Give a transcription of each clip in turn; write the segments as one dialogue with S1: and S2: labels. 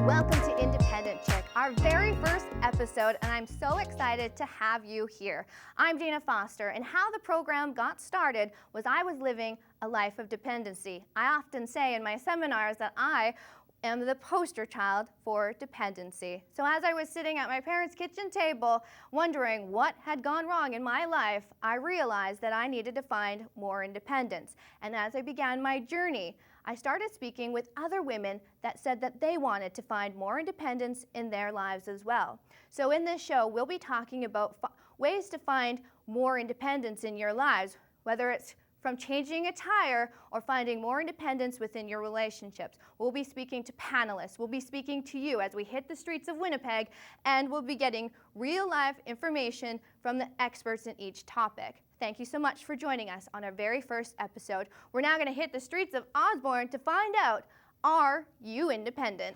S1: Welcome to Independent Chick, our very first episode, and I'm so excited to have you here. I'm Dana Foster, and how the program got started was I was living a life of dependency. I often say in my seminars that I am the poster child for dependency. So as I was sitting at my parents' kitchen table wondering what had gone wrong in my life, I realized that I needed to find more independence. And as I began my journey, I started speaking with other women that said that they wanted to find more independence in their lives as well. So in this show, we'll be talking about ways to find more independence in your lives, whether it's from changing a tire or finding more independence within your relationships. We'll be speaking to panelists. We'll be speaking to you as we hit the streets of Winnipeg, and we'll be getting real-life information from the experts in each topic. Thank you so much for joining us on our very first episode. We're now going to hit the streets of Osborne to find out, are you independent?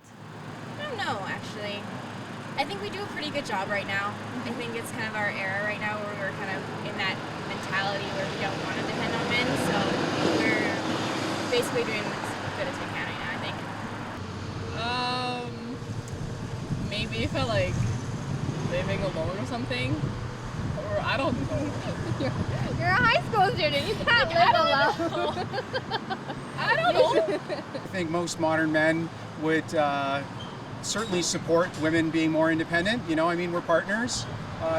S2: I don't know, actually. I think we do a pretty good job right now. I think it's kind of our era right now where we're kind of in that mentality where we don't want to depend on men, so we're basically doing as good as we can right now, I think.
S3: Maybe if I like living alone or something, or I don't know.
S1: You're a high school student, you can't live alone.
S3: I don't know.
S4: I think most modern men would certainly support women being more independent. You know, I mean, we're partners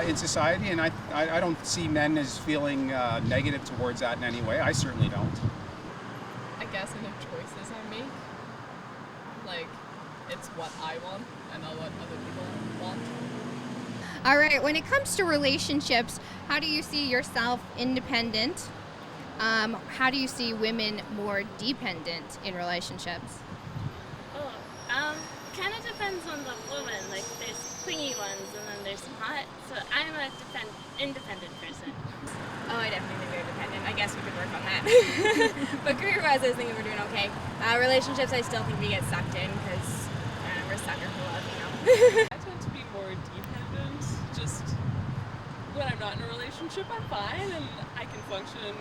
S4: in society, and I don't see men as feeling negative towards that in any way. I certainly don't.
S3: I guess in the choices I make, like, it's what I want and not what other people want.
S1: All right, when it comes to relationships, how do you see yourself independent? How do you see women more dependent in relationships?
S5: Kind of depends on the woman. Like, there's clingy ones and then there's not. So I'm a independent person.
S2: Oh, I definitely think we're dependent. I guess we could work on that. But career-wise, I was thinking we're doing okay. Relationships, I still think we get sucked in because we're sucker for love, you know.
S3: I tend to be more dependent. Just when I'm not in a relationship, I'm fine and I can function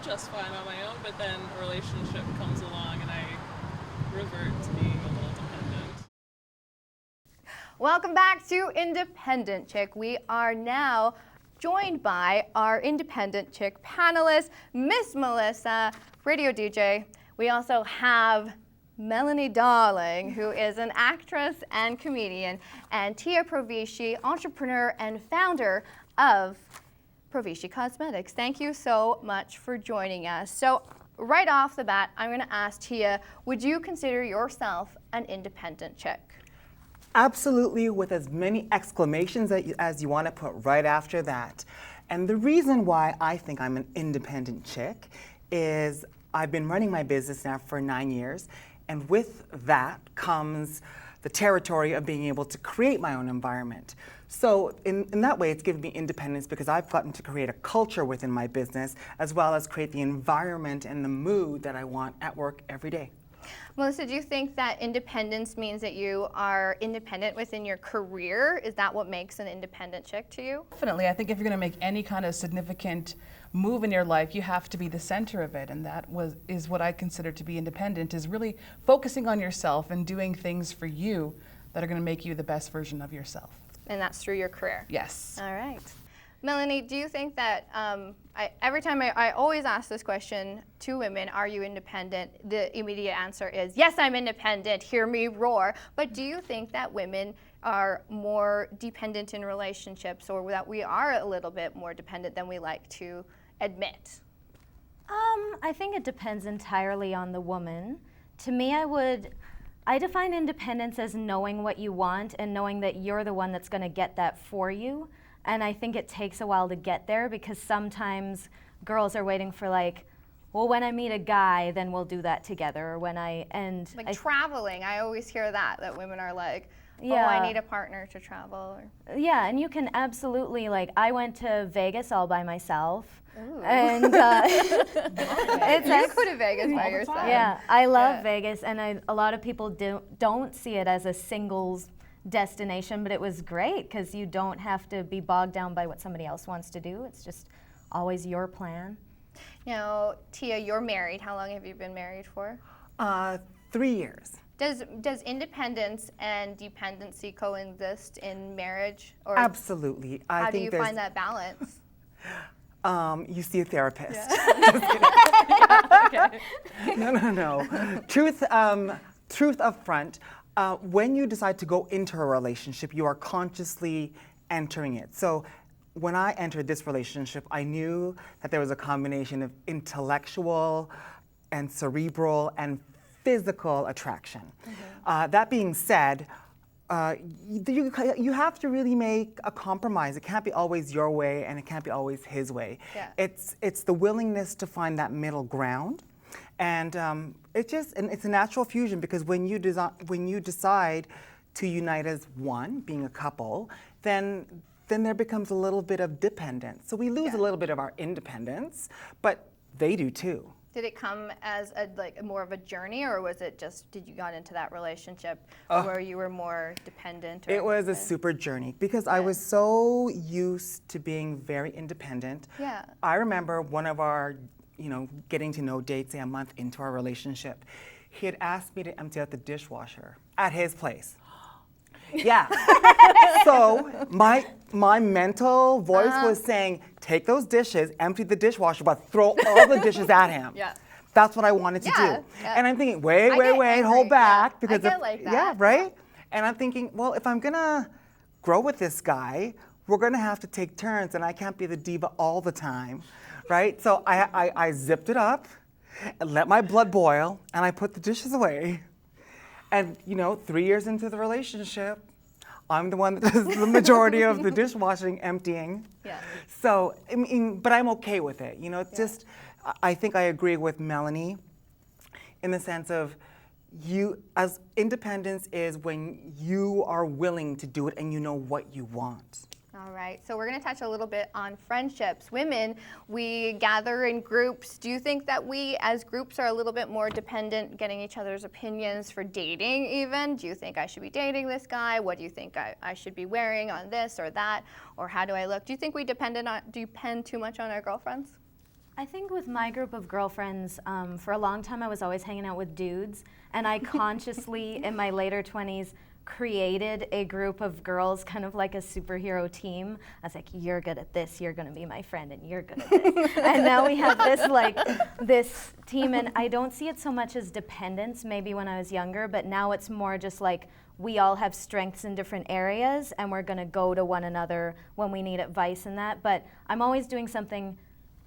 S3: just fine on my own. But then a relationship comes along and I revert to being a little dependent.
S1: Welcome back to Independent Chick. We are now joined by our Independent Chick panelist, Miss Melissa, radio DJ. We also have Melanie Darling, who is an actress and comedian, and Tia Provici, entrepreneur and founder of Provici Cosmetics. Thank you so much for joining us. So right off the bat, I'm going to ask Tia, would you consider yourself an independent chick?
S6: Absolutely, with as many exclamations as you want to put right after that. And the reason why I think I'm an independent chick is I've been running my business now for 9 years, and with that comes the territory of being able to create my own environment. So in that way, it's given me independence because I've gotten to create a culture within my business as well as create the environment and the mood that I want at work every day.
S1: Melissa, do you think that independence means that you are independent within your career? Is that what makes an independent chick to you?
S7: Definitely. I think if you're going to make any kind of significant move in your life, you have to be the center of it, and that is what I consider to be independent, is really focusing on yourself and doing things for you that are going to make you the best version of yourself.
S1: And that's through your career?
S7: Yes.
S1: All right. Melanie, do you think that, every time I always ask this question to women, are you independent? The immediate answer is, yes, I'm independent, hear me roar. But do you think that women are more dependent in relationships, or that we are a little bit more dependent than we like to admit?
S8: I think it depends entirely on the woman. To me, I define independence as knowing what you want and knowing that you're the one that's going to get that for you. And I think it takes a while to get there because sometimes girls are waiting for like, well, when I meet a guy, then we'll do that together. Or when
S1: traveling, I always hear that women are like,
S8: yeah.
S1: Oh, I need a partner to travel.
S8: Yeah, and you can absolutely, like, I went to Vegas all by myself.
S1: Ooh.
S8: And
S1: you go to Vegas by yourself.
S8: Yeah, I love Vegas, and a lot of people don't see it as a singles destination, but it was great because you don't have to be bogged down by what somebody else wants to do. It's just always your plan.
S1: You know, Tia, you're married. How long have you been married for?
S6: 3 years.
S1: Does independence and dependency coexist in marriage? Or
S6: Absolutely. I
S1: how do
S6: think
S1: you
S6: there's,
S1: find that balance?
S6: You see a therapist.
S1: Okay.
S6: No. Truth up front. When you decide to go into a relationship, you are consciously entering it. So when I entered this relationship, I knew that there was a combination of intellectual and cerebral and physical attraction. That being said, you have to really make a compromise. It can't be always your way, and it can't be always his way.
S1: Yeah.
S6: It's the willingness to find that middle ground, and it's a natural fusion, because when you decide to unite as one, being a couple, then there becomes a little bit of dependence. So we lose a little bit of our independence, but they do too.
S1: Did it come as more of a journey, or was it just did you got into that relationship where you were more dependent? Or
S6: It was a super journey, because I was so used to being very independent.
S1: Yeah.
S6: I remember one of our, getting to know dates, say a month into our relationship, he had asked me to empty out the dishwasher at his place. Yeah. So my mental voice was saying, take those dishes, empty the dishwasher, but throw all the dishes at him.
S1: Yeah.
S6: That's what I wanted to do.
S1: Yeah.
S6: And I'm thinking, wait,
S1: angry.
S6: hold back.
S1: Yeah.
S6: Because
S1: I get like that.
S6: Yeah, right? And I'm thinking, well, if I'm gonna grow with this guy, we're gonna have to take turns, and I can't be the diva all the time, right? So I zipped it up and let my blood boil, and I put the dishes away. And 3 years into the relationship, I'm the one that does the majority of the dishwashing, emptying.
S1: Yeah.
S6: So, but I'm okay with it. Just, I think I agree with Melanie in the sense of as independence is when you are willing to do it and you know what you want.
S1: All right, so we're going to touch a little bit on friendships. Women, we gather in groups. Do you think that we as groups are a little bit more dependent, getting each other's opinions for dating even? Do you think I should be dating this guy? What do you think I should be wearing on this or that? Or how do I look? Do you think we depend too much on our girlfriends?
S8: I think with my group of girlfriends, for a long time I was always hanging out with dudes, and I consciously, in my later 20s, created a group of girls, kind of like a superhero team. I was like, you're good at this, you're gonna be my friend, and you're good at this. And now we have this team, and I don't see it so much as dependence, maybe when I was younger, but now it's more just like, we all have strengths in different areas, and we're gonna go to one another when we need advice in that. But I'm always doing something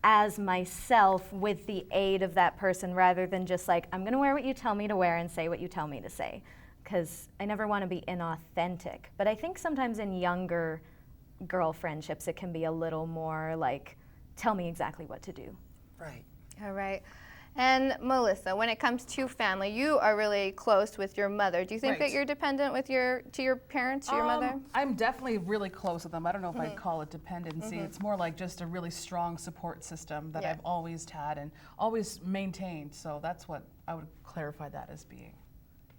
S8: as myself with the aid of that person, rather than just like, I'm gonna wear what you tell me to wear and say what you tell me to say. Because I never want to be inauthentic. But I think sometimes in younger girl friendships, it can be a little more like, tell me exactly what to do.
S6: Right.
S1: All right. And Melissa, when it comes to family, you are really close with your mother. Do you think that you're dependent to your parents, your mother?
S7: I'm definitely really close with them. I don't know if I'd call it dependency. It's more like just a really strong support system that I've always had and always maintained. So that's what I would clarify that as being.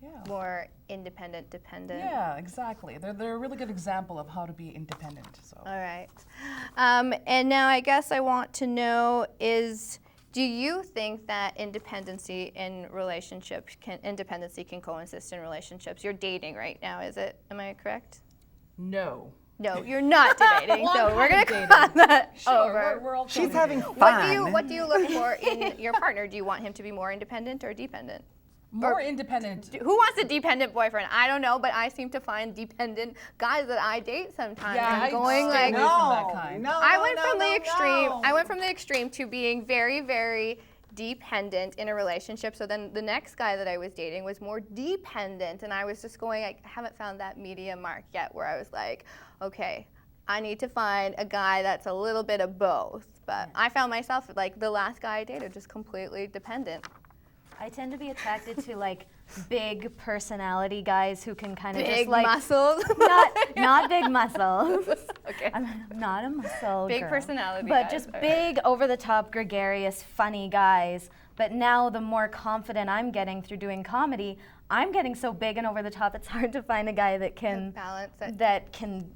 S7: Yeah.
S1: More independent, dependent.
S7: Yeah, exactly. They're a really good example of how to be independent. So.
S1: All right. And now I guess I want to know do you think that independency can coexist in relationships? You're dating right now, is it? Am I correct?
S7: No.
S1: No, you're not dating.
S7: Well,
S1: so we're gonna cross that over.
S7: We're all
S6: She's having fun.
S1: What do you look for in your partner? Do you want him to be more independent or dependent?
S7: More independent.
S1: Who wants a dependent boyfriend? I don't know, but I seem to find dependent guys that I date sometimes.
S7: Yeah,
S1: I'm going
S7: stay
S1: like
S7: away from that kind.
S1: I went from the extreme to being very, very dependent in a relationship. So then the next guy that I was dating was more dependent, and I was just going, I haven't found that medium mark yet where I was like, okay, I need to find a guy that's a little bit of both. But I found myself, like the last guy I dated, just completely dependent.
S8: I tend to be attracted to like big personality guys who can kind of
S1: Big
S8: just like
S1: muscles.
S8: not big muscles.
S1: Okay.
S8: I'm not a muscle
S1: Big
S8: girl.
S1: personality
S8: but
S1: guys,
S8: just
S1: all right.
S8: big, over the top, gregarious, funny guys. But now the more confident I'm getting through doing comedy, I'm getting so big and over the top. It's hard to find a guy that can
S1: balance it.
S8: that can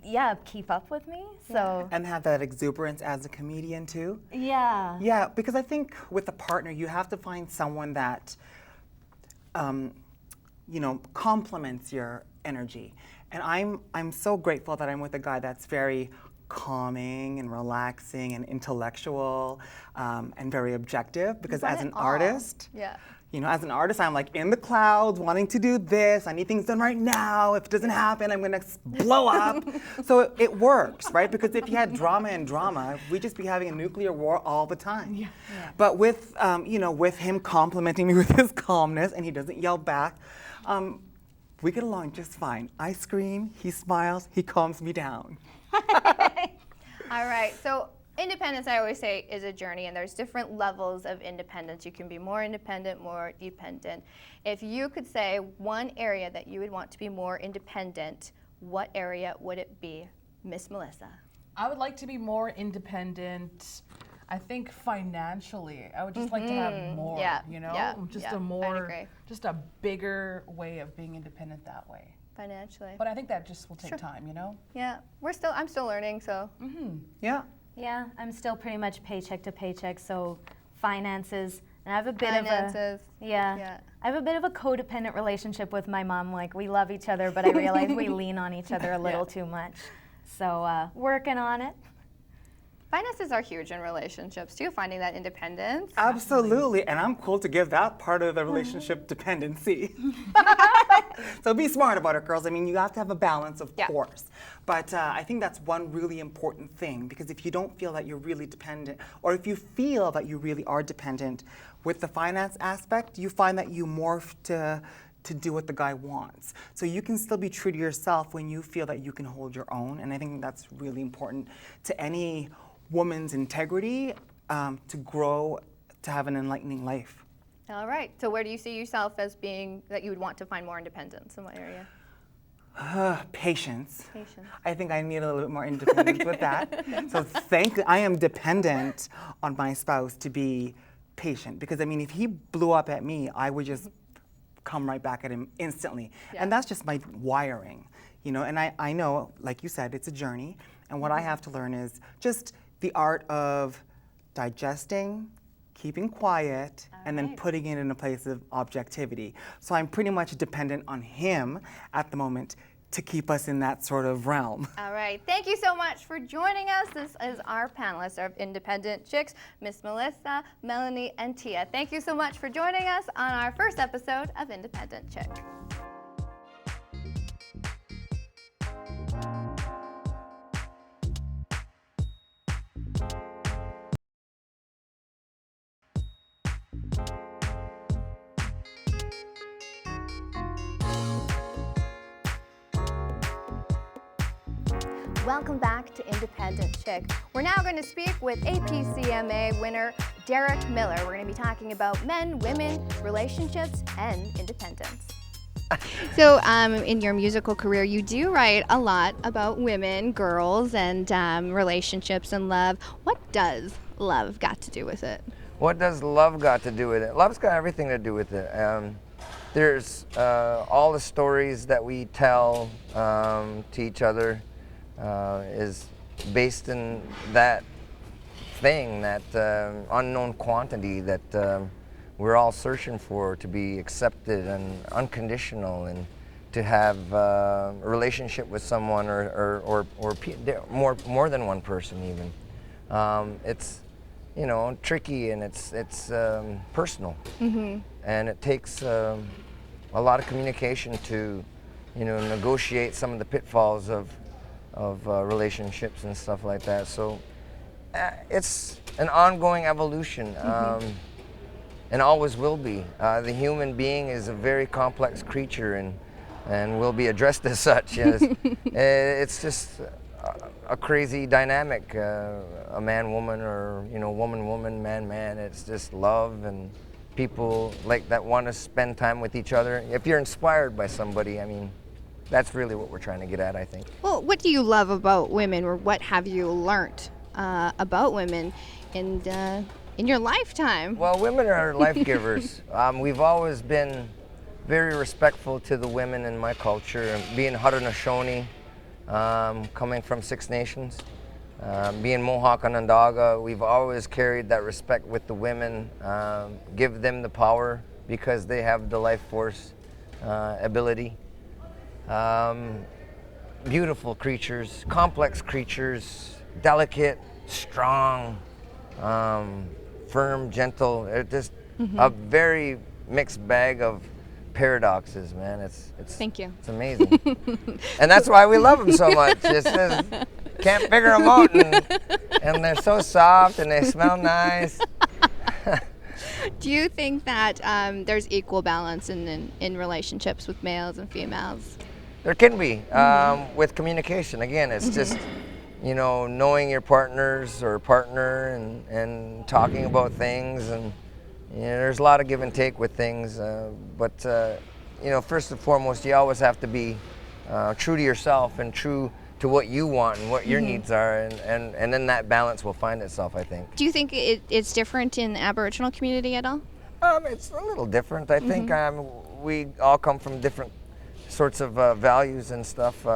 S8: keep up with me. So
S6: And have that exuberance as a comedian too.
S8: yeah.
S6: Yeah, because I think with a partner, you have to find someone that complements your energy. And I'm so grateful that I'm with a guy that's very calming and relaxing and intellectual and very objective, because as an artist, as an artist, I'm like in the clouds, wanting to do this. I need things done right now. If it doesn't happen, I'm gonna blow up. So it works, right? Because if you had drama and drama, we'd just be having a nuclear war all the time. But with, with him complimenting me with his calmness, and he doesn't yell back, we get along just fine. I scream, he smiles, he calms me down.
S1: All right, so independence, I always say, is a journey, and there's different levels of independence. You can be more independent, more dependent. If you could say one area that you would want to be more independent, what area would it be, Miss Melissa?
S7: I would like to be more independent. I think financially, I would just like to have more, just a bigger way of being independent that way.
S1: Financially.
S7: But I think that just will take time,
S1: Yeah, I'm still learning, so.
S8: Yeah, I'm still pretty much paycheck to paycheck, so finances. And I have a bit
S1: finances.
S8: I have a bit of a codependent relationship with my mom. Like, we love each other, but I realize we lean on each other a little too much. So working on it.
S1: Finances are huge in relationships too, finding that independence.
S6: Absolutely, and I'm cool to give that part of the relationship dependency. So be smart about it, girls. I mean, you have to have a balance, of course. But I think that's one really important thing, because if you don't feel that you're really dependent, or if you feel that you really are dependent with the finance aspect, you find that you morph to do what the guy wants. So you can still be true to yourself when you feel that you can hold your own, and I think that's really important to any woman's integrity to grow, to have an enlightening life.
S1: All right, so where do you see yourself as being that you would want to find more independence? In what area?
S6: Patience. I think I need a little bit more independence with that. So I am dependent on my spouse to be patient, because I mean, if he blew up at me, I would just come right back at him instantly. And that's just my wiring, and I know, like you said, it's a journey, and what I have to learn is just the art of digesting, keeping quiet, and then putting it in a place of objectivity. So I'm pretty much dependent on him at the moment to keep us in that sort of realm.
S1: All right, thank you so much for joining us. This is our panelists of Independent Chicks, Miss Melissa, Melanie, and Tia. Thank you so much for joining us on our first episode of Independent Chick. Welcome back to Independent Chick. We're now going to speak with APCMA winner Derek Miller. We're going to be talking about men, women, relationships, and independence. So in your musical career, you do write a lot about women, girls, and relationships and love. What does love got to do with it?
S9: What does love got to do with it? Love's got everything to do with it. There's all the stories that we tell to each other is based in that thing, that unknown quantity that we're all searching for, to be accepted and unconditional, and to have a relationship with someone or more than one person even. It's tricky, and it's personal, and it takes a lot of communication to negotiate some of the pitfalls of relationships and stuff like that. So it's an ongoing evolution, and always will be. The human being is a very complex creature, and will be addressed as such. Yes. It's just a crazy dynamic, a man-woman, or woman-woman, man-man. It's just love, and people like that want to spend time with each other. If you're inspired by somebody, I mean, that's really what we're trying to get at, I think.
S1: Well, what do you love about women, or what have you learned about women in your lifetime?
S9: Well, women are life givers. We've always been very respectful to the women in my culture. Being Haudenosaunee, coming from Six Nations, being Mohawk Onondaga, we've always carried that respect with the women. Give them the power, because they have the life force ability. Beautiful creatures, complex creatures, delicate, strong, firm, gentle. They're just a very mixed bag of paradoxes, man. It's
S10: Thank you.
S9: It's amazing. And that's why we love them so much. It's just, can't figure them out, and they're so soft and they smell nice.
S10: Do you think that there's equal balance in relationships with males and females?
S9: There can be, with communication. Again, it's just, you know, knowing your partners or partner and talking about things, and you know, there's a lot of give and take with things. But you know, first and foremost, you always have to be true to yourself and true to what you want and what your needs are, and then that balance will find itself, I think.
S10: Do you think it's different in the Aboriginal community at all?
S9: It's a little different. I think we all come from different sorts of values and stuff.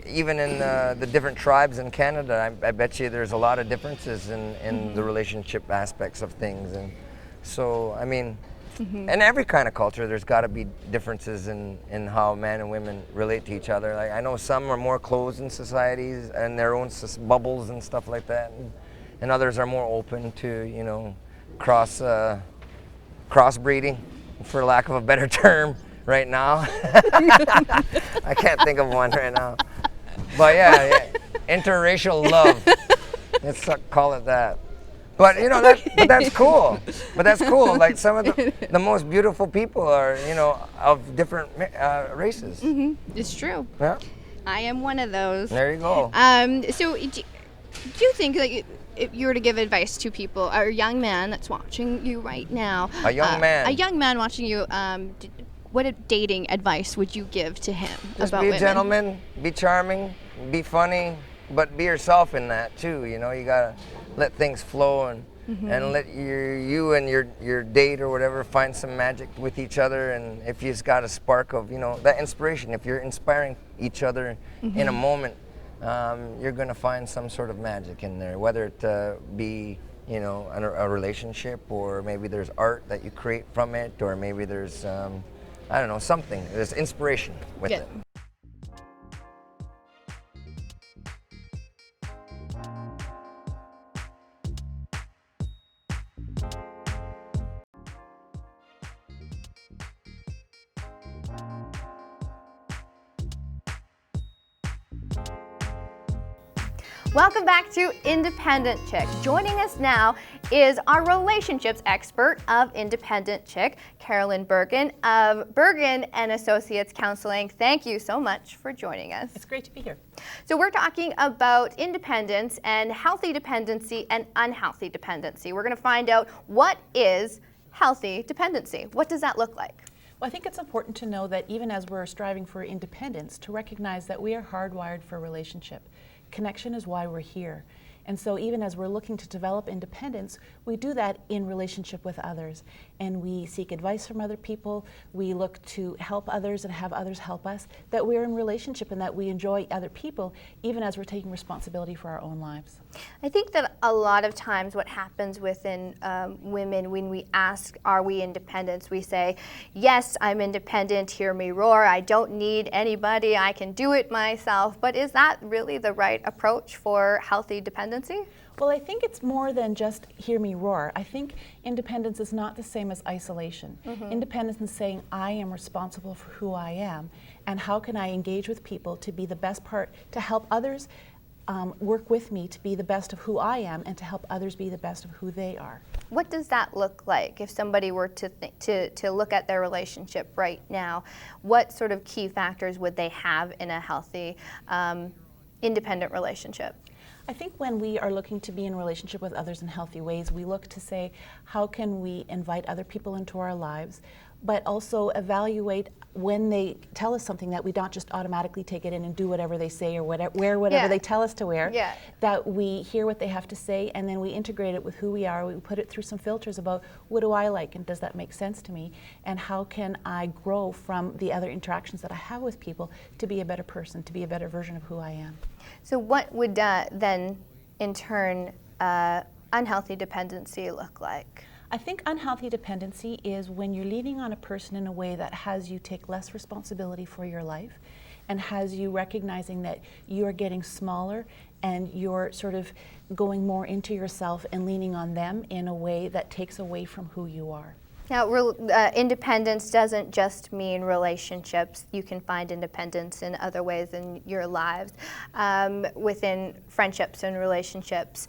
S9: Even in the different tribes in Canada, I bet you there's a lot of differences in the relationship aspects of things. And so, I mean, in every kind of culture, there's got to be differences in how men and women relate to each other. Like, I know some are more closed in societies and their own bubbles and stuff like that, and others are more open to, you know, crossbreeding, for lack of a better term right now. I can't think of one right now. But yeah, interracial love. Let's call it that. But you know, that's cool. But that's cool. Like, some of the most beautiful people are, you know, of different races.
S10: It's true.
S9: Yeah.
S10: I am one of those.
S9: There you go.
S10: So do you think, like, if you were to give advice to people, or a young man that's watching you right now,
S9: A young man
S10: watching you, what dating advice would you give to him
S9: Just
S10: about
S9: be a
S10: women?
S9: gentleman, be charming, be funny, but be yourself in that too. You know, you gotta let things flow and let you and your date or whatever find some magic with each other. And if you've got a spark of, you know, that inspiration, if you're inspiring each other in a moment, you're gonna find some sort of magic in there, whether it be, you know, a relationship, or maybe there's art that you create from it, or maybe there's I don't know, something. There's inspiration with it.
S1: Welcome back to Independent Chick. Joining us now is our relationships expert of Independent Chick, Carolyn Bergen of Bergen and Associates Counseling. Thank you so much for joining us.
S11: It's great to be here.
S1: So we're talking about independence and healthy dependency and unhealthy dependency. We're going to find out what is healthy dependency. What does that look like?
S11: Well, I think it's important to know that even as we're striving for independence, to recognize that we are hardwired for a relationship. Connection is why we're here. And so even as we're looking to develop independence, we do that in relationship with others. And we seek advice from other people. We look to help others and have others help us, that we're in relationship and that we enjoy other people, even as we're taking responsibility for our own lives.
S1: I think that a lot of times what happens within women, when we ask, are we independent, we say, yes, I'm independent, hear me roar, I don't need anybody, I can do it myself. But is that really the right approach for healthy dependency?
S11: Well, I think it's more than just hear me roar. I think independence is not the same as isolation. Independence is saying, I am responsible for who I am, and how can I engage with people to be the best part, to help others work with me to be the best of who I am, and to help others be the best of who they are.
S1: What does that look like if somebody were to look at their relationship right now? What sort of key factors would they have in a healthy, independent relationship?
S11: I think when we are looking to be in relationship with others in healthy ways, we look to say, how can we invite other people into our lives, but also evaluate when they tell us something, that we don't just automatically take it in and do whatever they say, or wear whatever they tell us to wear, that we hear what they have to say, and then we integrate it with who we are. We put it through some filters about, what do I like, and does that make sense to me, and how can I grow from the other interactions that I have with people to be a better person, to be a better version of who I am.
S1: So what would then, in turn, unhealthy dependency look like?
S11: I think unhealthy dependency is when you're leaning on a person in a way that has you take less responsibility for your life and has you recognizing that you're getting smaller and you're sort of going more into yourself and leaning on them in a way that takes away from who you are.
S1: Now, independence doesn't just mean relationships. You can find independence in other ways in your lives, within friendships and relationships.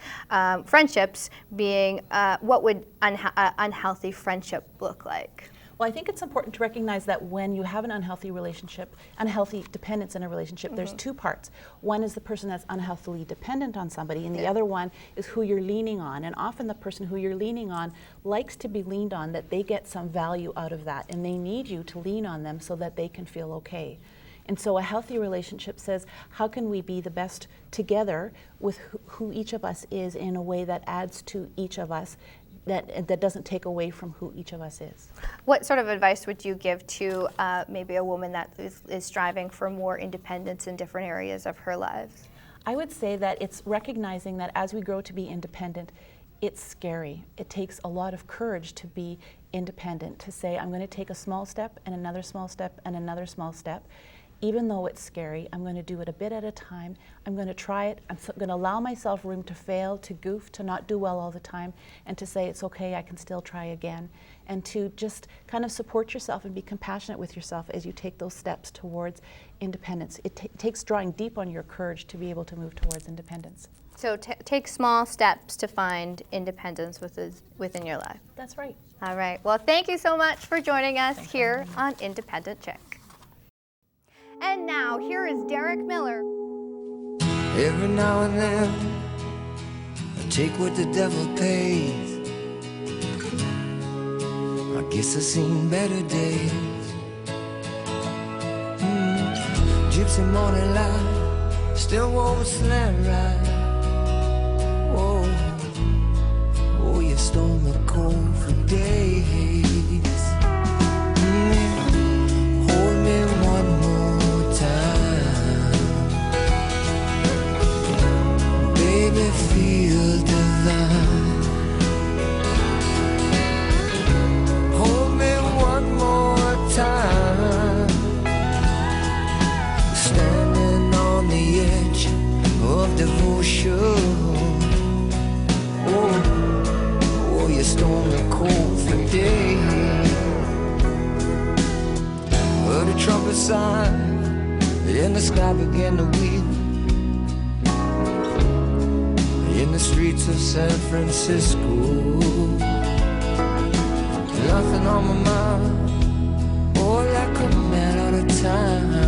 S1: Friendships being, what would unhealthy friendship look like?
S11: Well, I think it's important to recognize that when you have an unhealthy relationship, unhealthy dependence in a relationship, there's two parts. One is the person that's unhealthily dependent on somebody, and the other one is who you're leaning on. And often the person who you're leaning on likes to be leaned on, that they get some value out of that, and they need you to lean on them so that they can feel okay. And so a healthy relationship says, how can we be the best together with who each of us is in a way that adds to each of us, that doesn't take away from who each of us is.
S1: What sort of advice would you give to maybe a woman that is striving for more independence in different areas of her lives?
S11: I would say that it's recognizing that as we grow to be independent, it's scary. It takes a lot of courage to be independent, to say, I'm going to take a small step and another small step and another small step. Even though it's scary, I'm going to do it a bit at a time. I'm going to try it. I'm going to allow myself room to fail, to goof, to not do well all the time, and to say it's okay, I can still try again. And to just kind of support yourself and be compassionate with yourself as you take those steps towards independence. It takes drawing deep on your courage to be able to move towards independence.
S1: So take small steps to find independence within your life.
S11: That's right.
S1: All right. Well, thank you so much for joining us here on Independent Chick. And now, here is Derek Miller.
S12: Every now and then, I take what the devil pays. I guess I've seen better days. Gypsy morning light, still wore a sled ride. Oh, you stole me cold for days. Hold me one more time, baby, feel divine. Hold me one more time, standing on the edge of devotion. Oh, you stole me cold for days. Heard a trumpet sound, and the sky began to weep. In the streets of San Francisco, nothing on my mind, oh, like a man out of time.